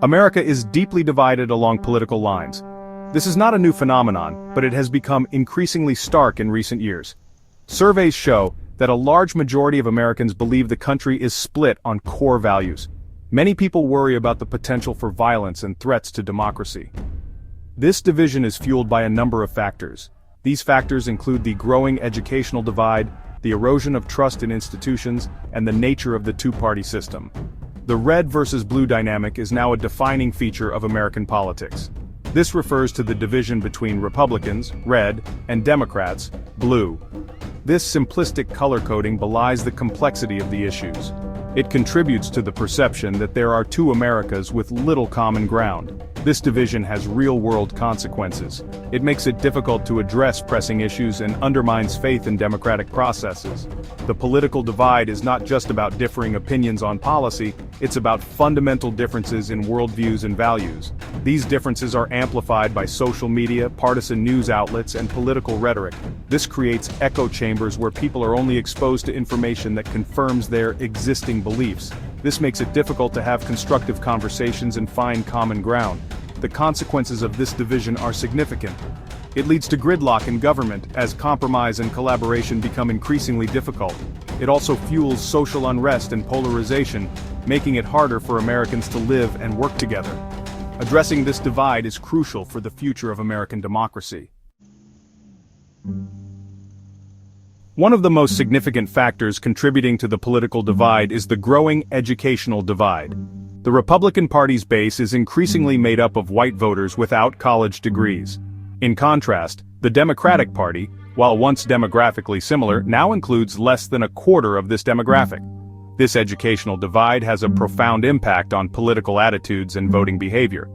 America is deeply divided along political lines. This is not a new phenomenon, but it has become increasingly stark in recent years. Surveys show that a large majority of Americans believe the country is split on core values. Many people worry about the potential for violence and threats to democracy. This division is fueled by a number of factors. These factors include the growing educational divide, the erosion of trust in institutions, and the nature of the two-party system. The red versus blue dynamic is now a defining feature of American politics. This refers to the division between Republicans, red, and Democrats, blue. This simplistic color coding belies the complexity of the issues. It contributes to the perception that there are two Americas with little common ground. This division has real-world consequences. It makes it difficult to address pressing issues and undermines faith in democratic processes. The political divide is not just about differing opinions on policy, it's about fundamental differences in worldviews and values. These differences are amplified by social media, partisan news outlets, and political rhetoric. This creates echo chambers where people are only exposed to information that confirms their existing beliefs. This makes it difficult to have constructive conversations and find common ground. The consequences of this division are significant. It leads to gridlock in government as compromise and collaboration become increasingly difficult. It also fuels social unrest and polarization, making it harder for Americans to live and work together. Addressing this divide is crucial for the future of American democracy. One of the most significant factors contributing to the political divide is the growing educational divide. The Republican Party's base is increasingly made up of white voters without college degrees. In contrast, the Democratic Party, while once demographically similar, now includes less than a quarter of this demographic. This educational divide has a profound impact on political attitudes and voting behavior.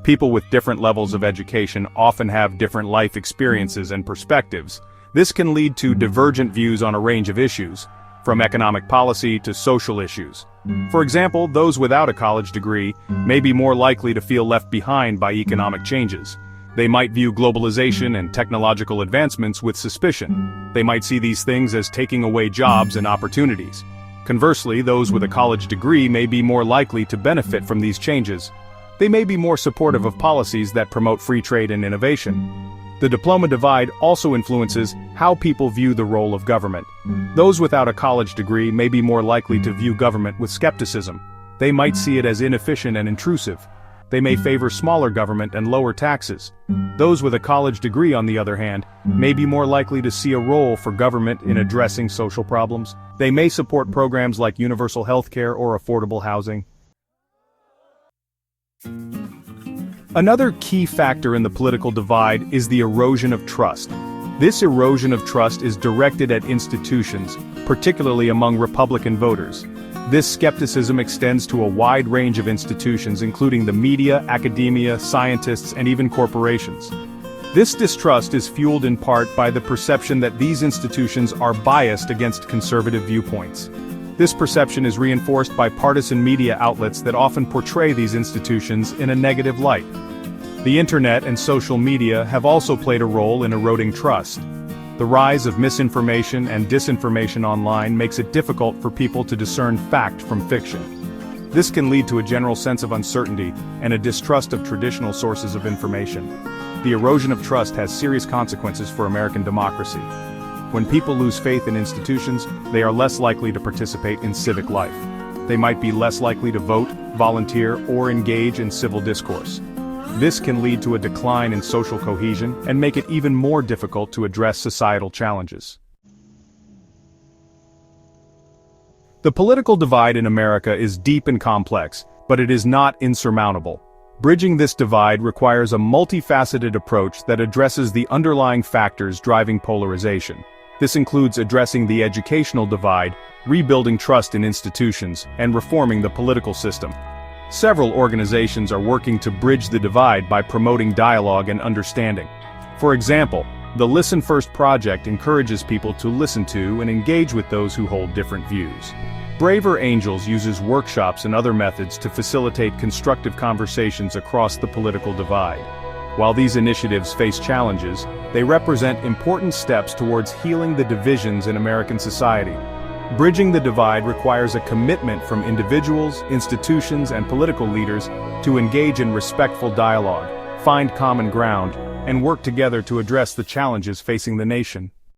People with different levels of education often have different life experiences and perspectives. This can lead to divergent views on a range of issues, from economic policy to social issues. For example, those without a college degree may be more likely to feel left behind by economic changes. They might view globalization and technological advancements with suspicion. They might see these things as taking away jobs and opportunities. Conversely, those with a college degree may be more likely to benefit from these changes. They may be more supportive of policies that promote free trade and innovation. The diploma divide also influences how people view the role of government. Those without a college degree may be more likely to view government with skepticism. They might see it as inefficient and intrusive. They may favor smaller government and lower taxes. Those with a college degree, on the other hand, may be more likely to see a role for government in addressing social problems. They may support programs like universal health care or affordable housing. Another key factor in the political divide is the erosion of trust. This erosion of trust is directed at institutions, particularly among Republican voters. This skepticism extends to a wide range of institutions, including the media, academia, scientists, and even corporations. This distrust is fueled in part by the perception that these institutions are biased against conservative viewpoints. This perception is reinforced by partisan media outlets that often portray these institutions in a negative light. The internet and social media have also played a role in eroding trust. The rise of misinformation and disinformation online makes it difficult for people to discern fact from fiction. This can lead to a general sense of uncertainty and a distrust of traditional sources of information. The erosion of trust has serious consequences for American democracy. When people lose faith in institutions, they are less likely to participate in civic life. They might be less likely to vote, volunteer, or engage in civil discourse. This can lead to a decline in social cohesion and make it even more difficult to address societal challenges. The political divide in America is deep and complex, but it is not insurmountable. Bridging this divide requires a multifaceted approach that addresses the underlying factors driving polarization. This includes addressing the educational divide, rebuilding trust in institutions, and reforming the political system. Several organizations are working to bridge the divide by promoting dialogue and understanding. For example, the Listen First project encourages people to listen to and engage with those who hold different views. Braver Angels uses workshops and other methods to facilitate constructive conversations across the political divide. While these initiatives face challenges, they represent important steps towards healing the divisions in American society. Bridging the divide requires a commitment from individuals, institutions, and political leaders to engage in respectful dialogue, find common ground, and work together to address the challenges facing the nation.